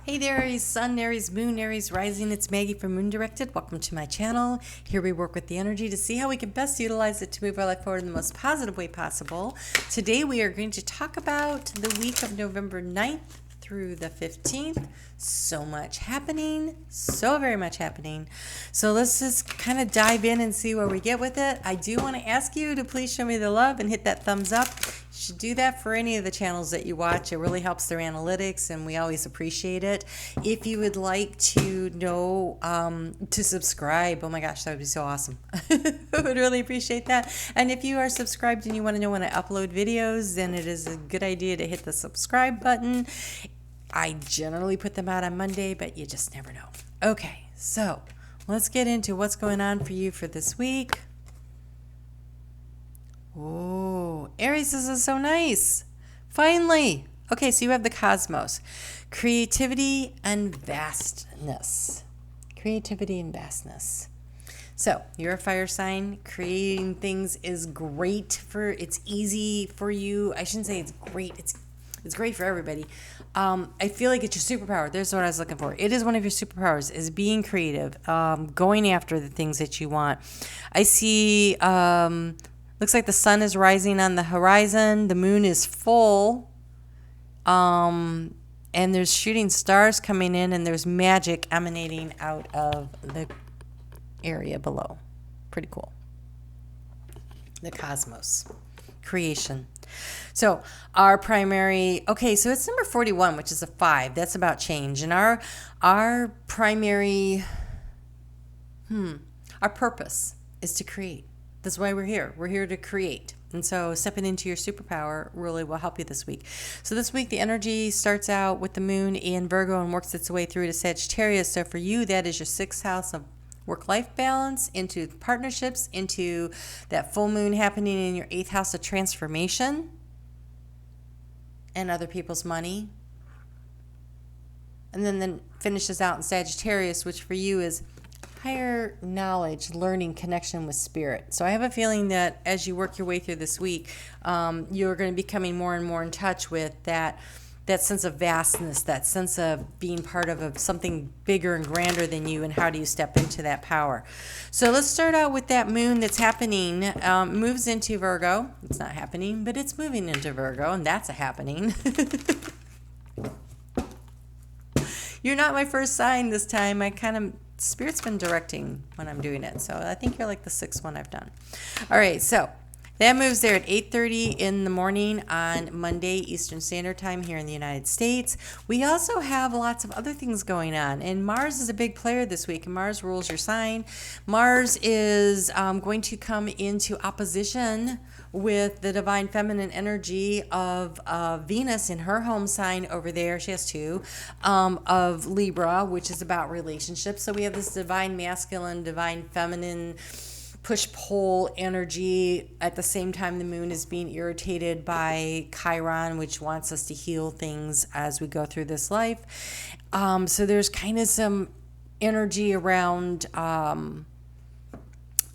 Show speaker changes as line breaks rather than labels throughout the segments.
Hey there, Aries Sun, Aries Moon, Aries Rising. It's Maggie from Moon Directed. Welcome to my channel. Here we work with the energy to see how we can best utilize it to move our life forward in the most positive way possible. Today we are going to talk about the week of November 9th through the 15th. So much happening, so very much happening. So let's just kind of dive in and see where we get with it. I do want to ask you to please show me the love and hit that thumbs up. You should do that for any of the channels that you watch. It really helps their analytics and we always appreciate it. If you would like to know to subscribe, oh my gosh, that would be so awesome. I would really appreciate that. And if you are subscribed and you want to know when I upload videos, then it is a good idea to hit the subscribe button. I generally put them out on Monday, but you just never know. Okay, so let's get into what's going on for you for this week. Oh, Aries, this is so nice. Finally. Okay, so you have the cosmos. Creativity and vastness. Creativity and vastness. So you're a fire sign. Creating things is great it's easy for you. I shouldn't say it's great. It's great for everybody. I feel like it's your superpower. There's what I was looking for. It is one of your superpowers, is being creative, going after the things that you want. I see, looks like the sun is rising on the horizon. The moon is full. And there's shooting stars coming in, and there's magic emanating out of the area below. Pretty cool. The cosmos. Creation. So our primary, okay, so it's number 41, which is a 5. That's about change. And our primary, our purpose is to create. That's why we're here. We're here to create. And so stepping into your superpower really will help you this week. So this week, the energy starts out with the moon in Virgo and works its way through to Sagittarius. So for you, that is your 6th house of work-life balance, into partnerships, into that full moon happening in your 8th house of transformation and other people's money. And then finishes out in Sagittarius, which for you is higher knowledge, learning, connection with spirit. So I have a feeling that as you work your way through this week, you're going to be coming more and more in touch with that sense of vastness, that sense of being part of something bigger and grander than you, and how do you step into that power. So let's start out with that moon that's happening, moves into Virgo. It's not happening, but it's moving into Virgo, and that's a happening. You're not my first sign this time. Spirit's been directing when I'm doing it, so I think you're like the 6th one I've done. All right, so that moves there at 8:30 in the morning on Monday, Eastern Standard Time here in the United States. We also have lots of other things going on, and Mars is a big player this week, and Mars rules your sign. Mars is going to come into opposition with the divine feminine energy of Venus in her home sign over there. She has 2 of Libra, which is about relationships. So we have this divine masculine, divine feminine push-pull energy. At the same time, the moon is being irritated by Chiron, which wants us to heal things as we go through this life. So there's kind of some energy around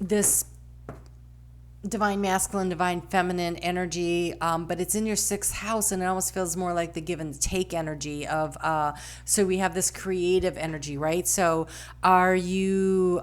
this divine masculine, divine feminine energy, but it's in your 6th house, and it almost feels more like the give and take energy of, so we have this creative energy, right? So are you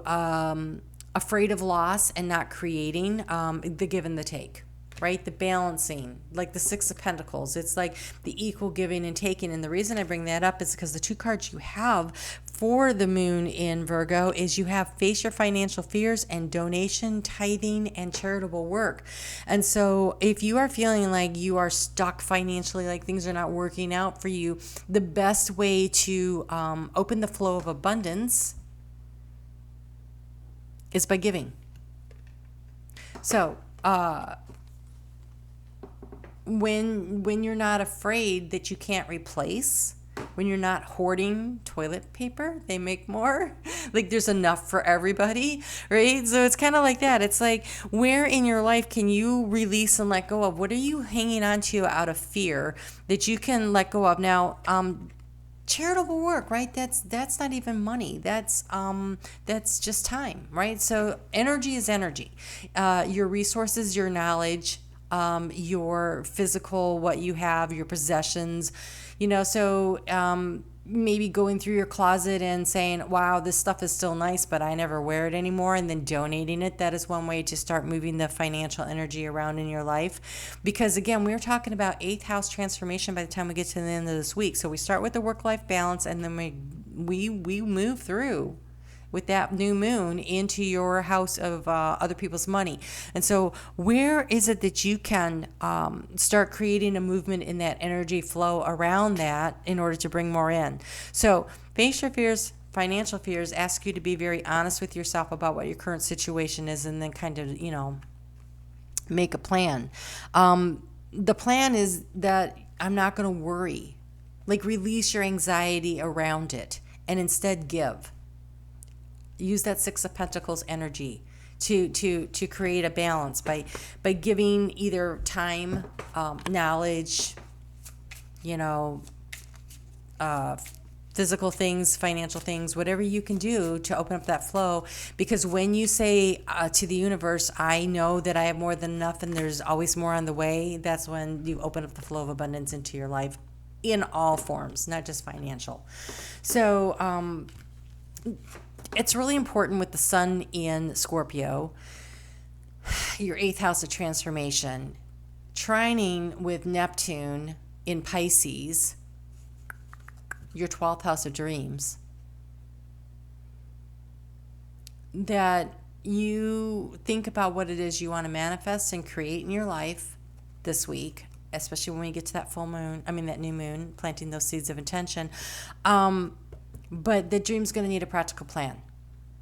afraid of loss and not creating, the give and the take, right? The balancing, like the 6 of Pentacles. It's like the equal giving and taking. And the reason I bring that up is because the 2 cards you have for the moon in Virgo is you have face your financial fears and donation, tithing, and charitable work. And so if you are feeling like you are stuck financially, like things are not working out for you, the best way to open the flow of abundance is by giving. So when you're not afraid that you can't replace, when you're not hoarding toilet paper, they make more, like there's enough for everybody, right? So it's kind of like that. It's like, where in your life can you release and let go of? What are you hanging on to out of fear that you can let go of? Now, charitable work, right? That's not even money. That's just time, right? So energy is energy. Your resources, your knowledge, your physical, what you have, your possessions, so maybe going through your closet and saying, wow, this stuff is still nice, but I never wear it anymore, and then donating it. That is one way to start moving the financial energy around in your life. Because again, we're talking about 8th house transformation by the time we get to the end of this week. So we start with the work-life balance, and then we move through with that new moon into your house of other people's money. And so where is it that you can start creating a movement in that energy flow around that in order to bring more in? So face your fears, financial fears, ask you to be very honest with yourself about what your current situation is, and then kind of, make a plan. The plan is that I'm not going to worry. Like, release your anxiety around it and instead give. Use that 6 of Pentacles energy to create a balance by giving either time, knowledge, physical things, financial things, whatever you can do to open up that flow. Because when you say to the universe, I know that I have more than enough and there's always more on the way, that's when you open up the flow of abundance into your life in all forms, not just financial. So, it's really important with the sun in Scorpio, your 8th house of transformation, trining with Neptune in Pisces, your 12th house of dreams, that you think about what it is you want to manifest and create in your life this week, especially when we get to that that new moon, planting those seeds of intention. But the dream's going to need a practical plan.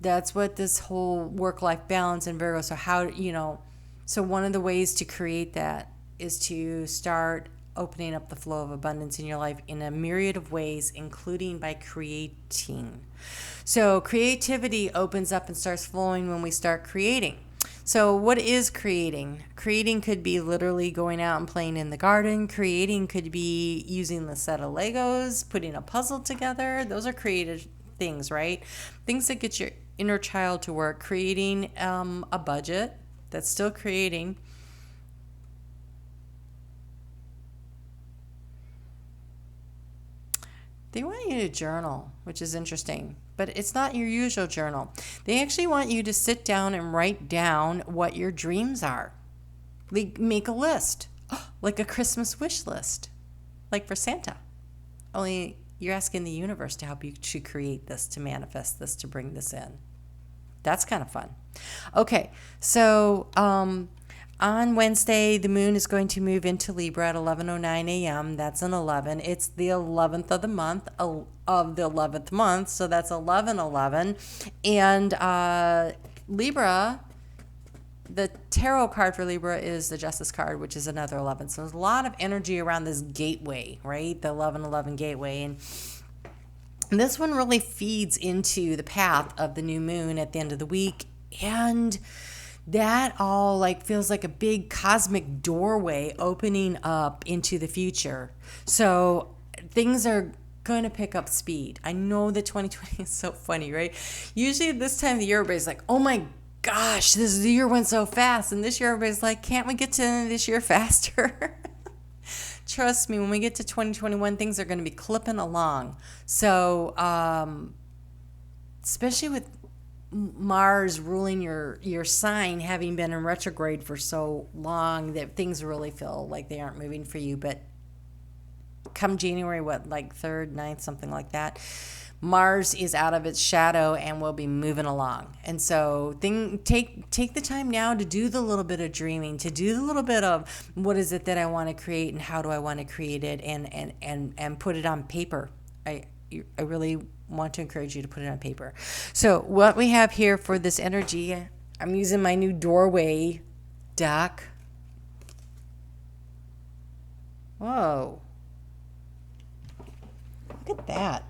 That's what this whole work-life balance in Virgo. So so one of the ways to create that is to start opening up the flow of abundance in your life in a myriad of ways, including by creating. So creativity opens up and starts flowing when we start creating. So what is creating? Creating could be literally going out and playing in the garden. Creating could be using the set of Legos, putting a puzzle together. Those are creative things, right? Things that get your inner child to work. Creating a budget. That's still creating. They want you to journal, which is interesting, but it's not your usual journal. They actually want you to sit down and write down what your dreams are. Like, make a list, like a Christmas wish list, like for Santa. Only you're asking the universe to help you to create this, to manifest this, to bring this in. That's kind of fun. Okay, so on Wednesday, the moon is going to move into Libra at 11:09 a.m. That's an 11. It's the 11th of the month, of the 11th month, so that's 11/11. And Libra, the tarot card for Libra is the Justice card, which is another 11. So there's a lot of energy around this gateway, right? The 11:11 gateway. And this one really feeds into the path of the new moon at the end of the week. And that all feels like a big cosmic doorway opening up into the future. So things are going to pick up speed. I know that 2020 is so funny, right? Usually at this time of the year, everybody's like, oh my gosh, this year went so fast. And this year, everybody's like, can't we get to this year faster? Trust me, when we get to 2021, things are going to be clipping along. So, especially with Mars ruling your sign, having been in retrograde for so long, that things really feel like they aren't moving for you. But come January, 3rd, 9th, something like that, Mars is out of its shadow and will be moving along. And so take the time now to do the little bit of dreaming, to do the little bit of what is it that I want to create and how do I want to create it, and put it on paper. I really want to encourage you to put it on paper. So what we have here for this energy, I'm using my new doorway deck. Whoa. Look at that.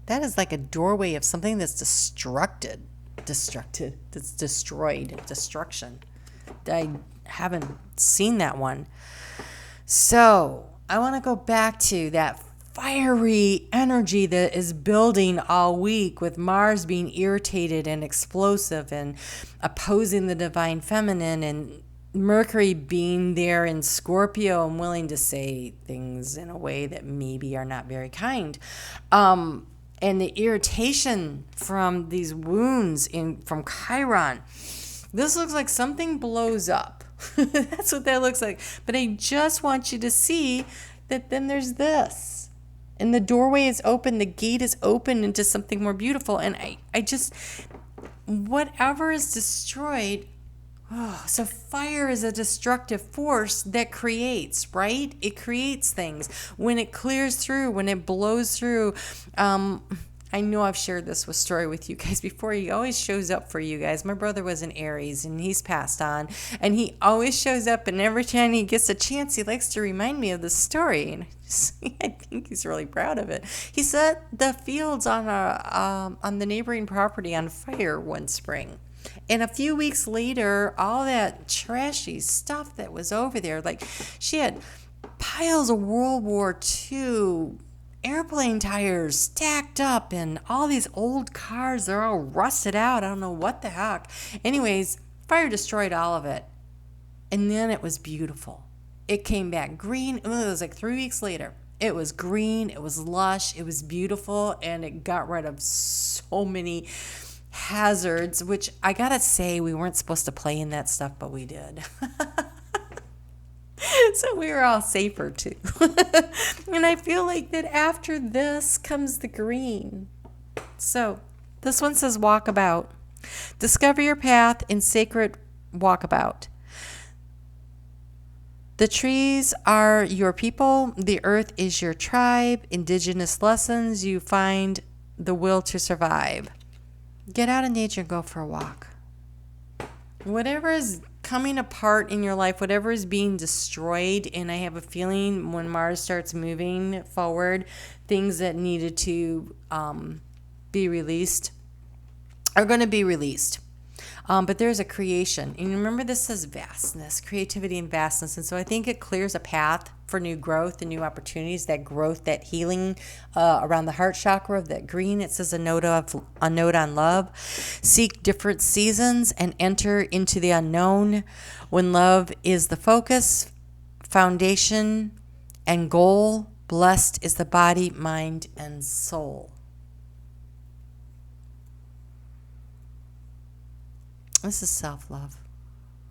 That is like a doorway of something that's destructed. That's destroyed. Destruction. I haven't seen that one. So I want to go back to that fiery energy that is building all week, with Mars being irritated and explosive and opposing the divine feminine, and Mercury being there in Scorpio, I'm willing to say things in a way that maybe are not very kind. And the irritation from these wounds from Chiron. This looks like something blows up. That's what that looks like. But I just want you to see that then there's this. And the doorway is open. The gate is open into something more beautiful. And I just, whatever is destroyed. Oh, so fire is a destructive force that creates, right? It creates things. When it clears through, when it blows through, I know I've shared this story with you guys before. He always shows up for you guys. My brother was an Aries and he's passed on. And he always shows up, and every time he gets a chance, he likes to remind me of the story. And I think he's really proud of it. He set the fields on the neighboring property on fire one spring. And a few weeks later, all that trashy stuff that was over there, like she had piles of World War II airplane tires stacked up and all these old cars, they're all rusted out. I don't know what the heck. Anyways, fire destroyed all of it. And then it was beautiful. It came back green. It was like 3 weeks later. It was green. It was lush. It was beautiful. And it got rid of so many hazards, which I gotta say, we weren't supposed to play in that stuff, but we did. So we were all safer too. And I feel like that after this comes the green. So this one says walkabout. Discover your path in sacred walkabout. The trees are your people. The earth is your tribe. Indigenous lessons. You find the will to survive. Get out in nature and go for a walk. Whatever is coming apart in your life, whatever is being destroyed, and I have a feeling when Mars starts moving forward, things that needed to be released are going to be released. But there's a creation. And remember, this says vastness, creativity and vastness. And so I think it clears a path for new growth and new opportunities, that growth, that healing around the heart chakra of that green. It says a note on love. Seek different seasons and enter into the unknown. When love is the focus, foundation, and goal, blessed is the body, mind, and soul. This is self-love.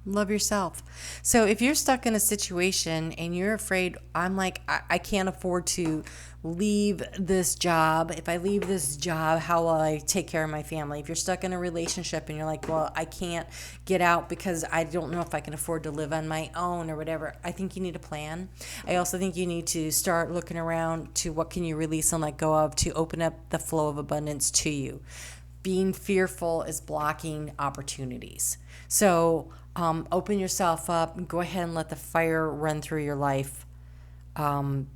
Love yourself. So if you're stuck in a situation and you're afraid, I'm like, I can't afford to leave this job. If I leave this job, how will I take care of my family? If you're stuck in a relationship and you're like, well, I can't get out because I don't know if I can afford to live on my own or whatever, I think you need a plan. I also think you need to start looking around to what can you release and let go of to open up the flow of abundance to you. Being fearful is blocking opportunities. So open yourself up. Go ahead and let the fire run through your life. Not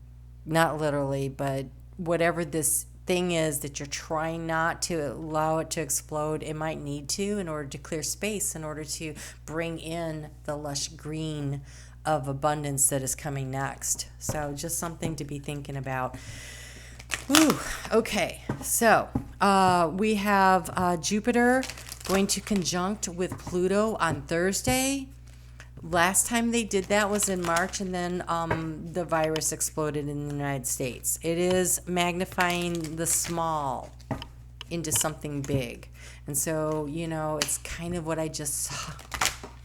literally, but whatever this thing is that you're trying not to allow it to explode, it might need to in order to clear space, in order to bring in the lush green of abundance that is coming next. So just something to be thinking about. Whew. Okay, so we have Jupiter going to conjunct with Pluto on Thursday. Last time they did that was in March, and then the virus exploded in the United States. It is magnifying the small into something big. And so, it's kind of what I just saw.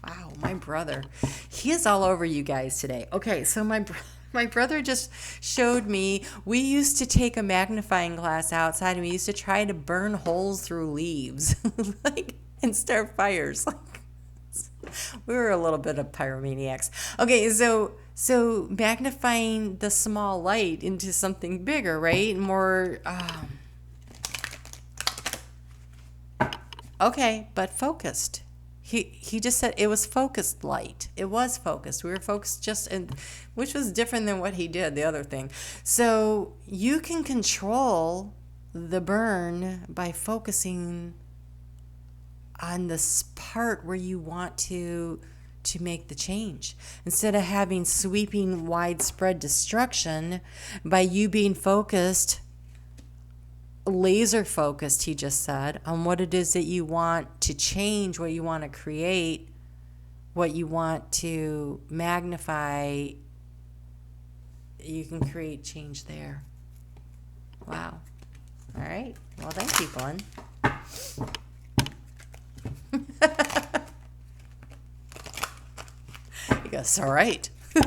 Wow, my brother. He is all over you guys today. Okay, so my brother just showed me, we used to take a magnifying glass outside and we used to try to burn holes through leaves and start fires. We were a little bit of pyromaniacs. Okay, so magnifying the small light into something bigger, right? More, okay, but focused. He just said it was focused light. It was focused. We were focused which was different than what he did, the other thing. So you can control the burn by focusing on this part where you want to make the change. Instead of having sweeping, widespread destruction, by you being focused, laser focused, he just said, on what it is that you want to change, what you want to create, what you want to magnify, you can create change there. Wow. All right. Well, thank you, Glenn. He goes, all right. All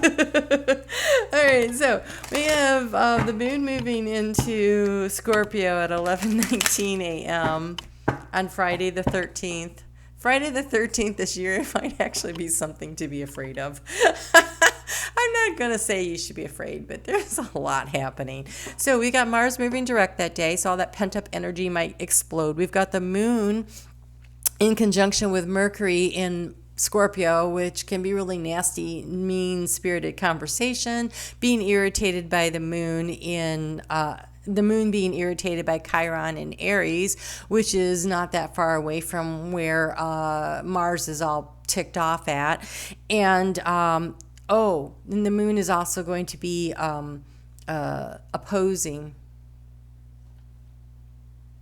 right, so we have the moon moving into Scorpio at 11:19 a.m. on Friday the 13th. Friday the 13th this year might actually be something to be afraid of. I'm not going to say you should be afraid, but there's a lot happening. So we got Mars moving direct that day, so all that pent-up energy might explode. We've got the moon in conjunction with Mercury in Scorpio, which can be really nasty, mean-spirited conversation, being irritated by the moon being irritated by Chiron in Aries, which is not that far away from where Mars is all ticked off at. And and the moon is also going to be opposing.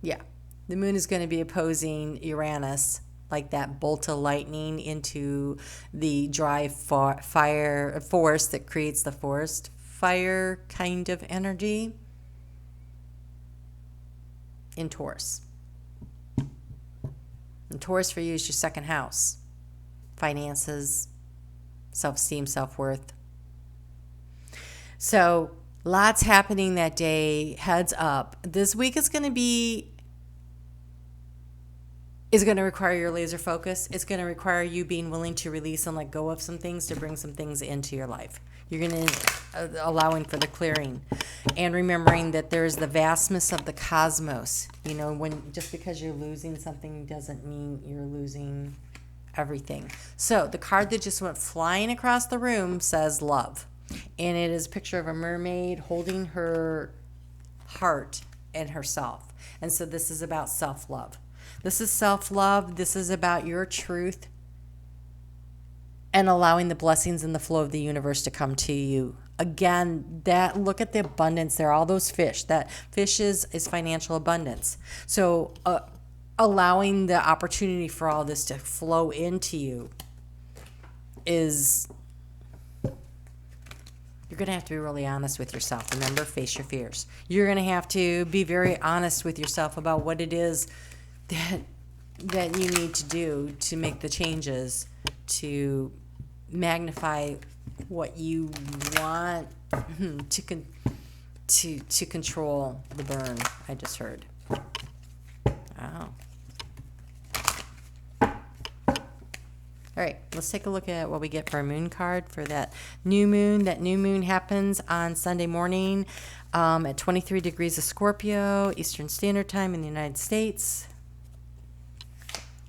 Yeah, the moon is going to be opposing Uranus, like that bolt of lightning into the dry fire forest that creates the forest fire kind of energy in Taurus. And Taurus for you is your second house. Finances, self-esteem, self-worth. So lots happening that day. Heads up. This week is going to require your laser focus. It's going to require you being willing to release and let go of some things to bring some things into your life. You're going to allowing for the clearing and remembering that there's the vastness of the cosmos. You know, when just because you're losing something doesn't mean you're losing everything. So the card that just went flying across the room says love. And it is a picture of a mermaid holding her heart and herself. And so this is about self-love. This is self-love. This is about your truth and allowing the blessings and the flow of the universe to come to you. Again, look at the abundance there, all those fish. That fish is financial abundance. So allowing the opportunity for all this to flow into you is, you're going to have to be really honest with yourself. Remember, face your fears. You're going to have to be very honest with yourself about what it is that you need to do to make the changes to magnify what you want to control the burn. I just heard. Wow. All right, let's take a look at what we get for a moon card for that new moon. That new moon happens on Sunday morning at 23 degrees of Scorpio, Eastern Standard Time in the United States.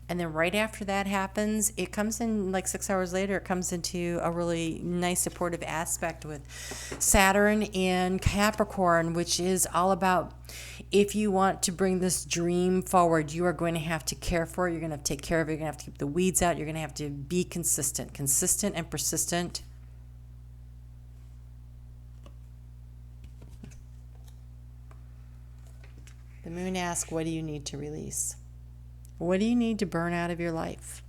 And then right after that happens, it comes in like 6 hours later, it comes into a really nice supportive aspect with Saturn in Capricorn, which is all about if you want to bring this dream forward, you are going to have to care for it. You're going to have to take care of it. You're going to have to keep the weeds out. You're going to have to be consistent and persistent. The moon asks, what do you need to release? What do you need to burn out of your life?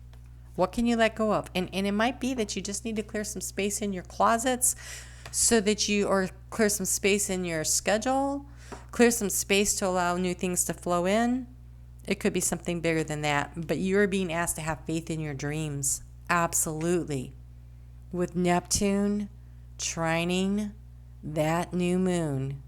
What can you let go of? And it might be that you just need to clear some space in your closets or clear some space in your schedule, clear some space to allow new things to flow in. It could be something bigger than that, but you're being asked to have faith in your dreams. Absolutely. With Neptune trining that new moon,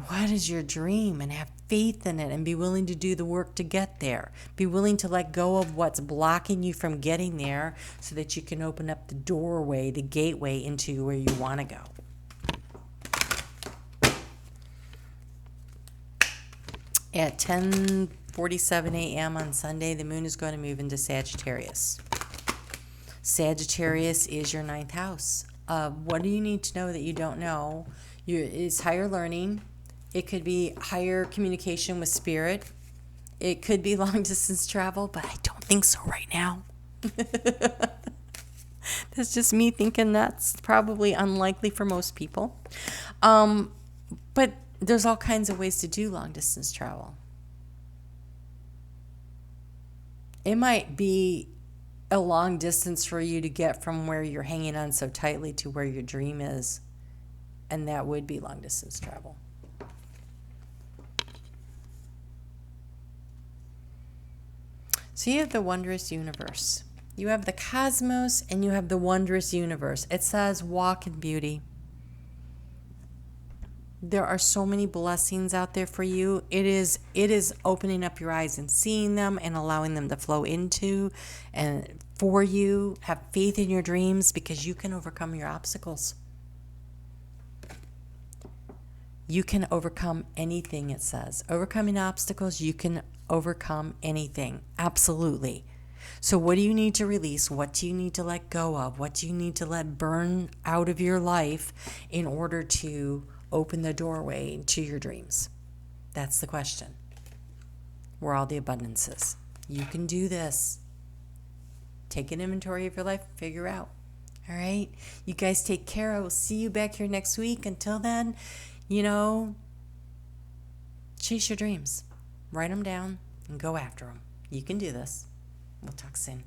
what is your dream? And have faith in it and be willing to do the work to get there. Be willing to let go of what's blocking you from getting there so that you can open up the doorway, the gateway into where you want to go. At 10:47 a.m. on Sunday, the moon is going to move into Sagittarius. Sagittarius is your ninth house. What do you need to know that you don't know? It's higher learning. It could be higher communication with spirit. It could be long distance travel, but I don't think so right now. That's just me thinking that's probably unlikely for most people. But there's all kinds of ways to do long distance travel. It might be a long distance for you to get from where you're hanging on so tightly to where your dream is. And that would be long distance travel. So you have the wondrous universe. You have the cosmos and you have the wondrous universe. It says walk in beauty. There are so many blessings out there for you. It is opening up your eyes and seeing them and allowing them to flow into and for you. Have faith in your dreams because you can overcome your obstacles. You can overcome anything, it says. Overcoming obstacles, you can overcome anything. Absolutely. So what do you need to release? What do you need to let go of? What do you need to let burn out of your life in order to open the doorway to your dreams? That's the question. Where all the abundance is. You can do this. Take an inventory of your life, figure out. All right? You guys take care. I will see you back here next week. Until then, chase your dreams. Write them down and go after them. You can do this. We'll talk soon.